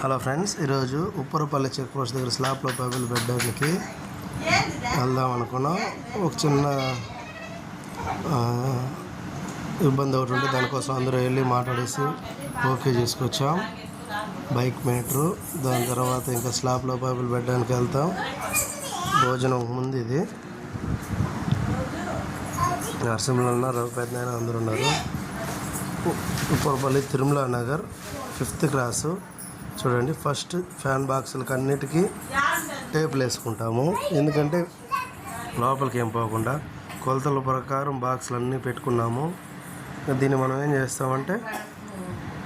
Hello friends, ఈరోజు Upparapalli check post దగ్గర స్లాబ్లో పగులు పెట్టడానికి వెళ్దాం అనుకున్నాం. ఒక చిన్న ఇబ్బంది ఒకటి ఉంటే దానికోసం అందరూ వెళ్ళి మాట్లాడేసి ఓకే చేసుకొచ్చాం. బైక్ మీటరు, దాని తర్వాత ఇంకా స్లాబ్లో పగులు పెట్టడానికి వెళ్తాం. భోజనం ముందు ఇది నరసింహలో ఉన్నారు, రవిపేట అందరూ ఉన్నారు. Upparapalli Tirumala Nagar 5th cross. చూడండి, ఫస్ట్ ఫ్యాన్ బాక్సులకు అన్నిటికీ టేపులు వేసుకుంటాము, ఎందుకంటే లోపలికి ఏం పోకుండా. కొలతల ప్రకారం బాక్సులు అన్నీ పెట్టుకున్నాము. దీన్ని మనం ఏం చేస్తామంటే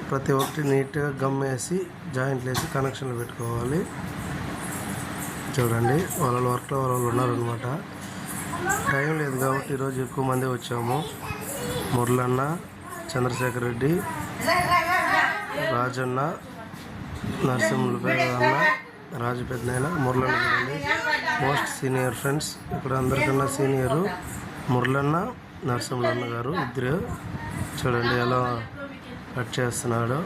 ప్రతి ఒక్కటి నీట్గా గమ్ వేసి జాయింట్లు వేసి కనెక్షన్లు పెట్టుకోవాలి. చూడండి, వాళ్ళ వర్క్లో వాళ్ళు ఉన్నారనమాట. టైం లేదు కాబట్టి ఈరోజు ఎక్కువ మంది వచ్చాము. మురళన్న, చంద్రశేఖర్ రెడ్డి, రాజన్న, నరసింహుల అన్న, రాజు పెద్దనాయన, మురళన్న. చూడండి, మోస్ట్ సీనియర్ ఫ్రెండ్స్. ఇక్కడ అందరికన్నా సీనియరు మురళన్న, నరసింహుల అన్న గారు ఇద్దరు. చూడండి ఎలా కట్ చేస్తున్నాడు.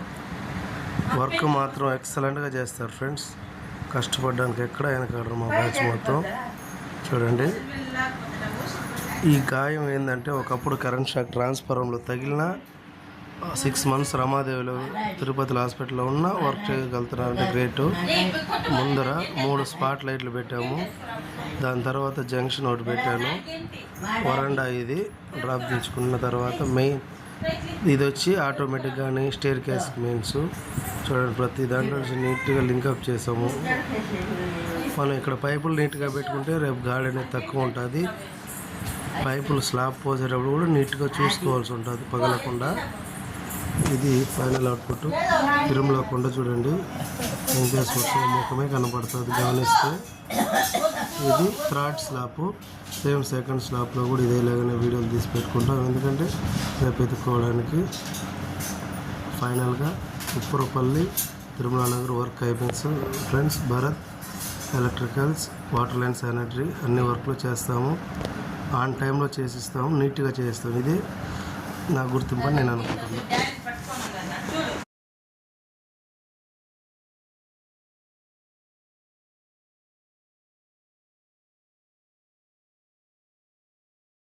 వర్క్ మాత్రం ఎక్సలెంట్గా చేస్తారు ఫ్రెండ్స్. కష్టపడడానికి ఎక్కడ వెనకాడరు మా బ్యాచ్ మొత్తం. చూడండి, ఈ గాయం ఏంటంటే ఒకప్పుడు కరెంట్ షాక్ ట్రాన్స్ఫార్మర్లో తగిలిన 6 months రమాదేవిలో తిరుపతి హాస్పిటల్లో ఉన్న వర్క్ చేయగలుగుతున్నారంటే గ్రేటు. ముందర 3 స్పాట్ లైట్లు పెట్టాము, దాని తర్వాత జంక్షన్ ఒకటి పెట్టాను, వరండా ఇది డ్రాప్ తెచ్చుకున్న తర్వాత మెయిన్ ఇది వచ్చి ఆటోమేటిక్ కానీ స్టేర్ కేస్ మెయిన్స్. చూడండి, ప్రతి దాంట్లో నీట్గా లింకప్ చేసాము. మనం ఇక్కడ పైపులు నీట్గా పెట్టుకుంటే రేపు గాడి అనేది తక్కువ ఉంటుంది. పైపులు స్లాబ్ పోసేటప్పుడు కూడా నీట్గా చూసుకోవాల్సి ఉంటుంది పగలకుండా. ఇది ఫైనల్ అవుట్పుట్. తిరుమల కొండ చూడండి, వెంకటేశ్వర ముఖమే కనపడుతుంది గమనిస్తే. ఇది 3rd స్లాబ్, సేమ్ 2nd స్లాబ్లో కూడా ఇదేలాగానే వీడియోలు తీసి పెట్టుకుంటాం, ఎందుకంటే రేపు ఎత్తుకోవడానికి. ఫైనల్గా ఉప్పరపల్లి తిరుమల నగర్ వర్క్ అయిపోయింది friends. Bharat electricals, water line, sanitary అన్ని వర్క్లు చేస్తాము. ఆన్ టైంలో చేసిస్తాము, నీట్గా చేస్తాము. ఇది నా గుర్తింపు అని నేను అనుకుంటున్నాను.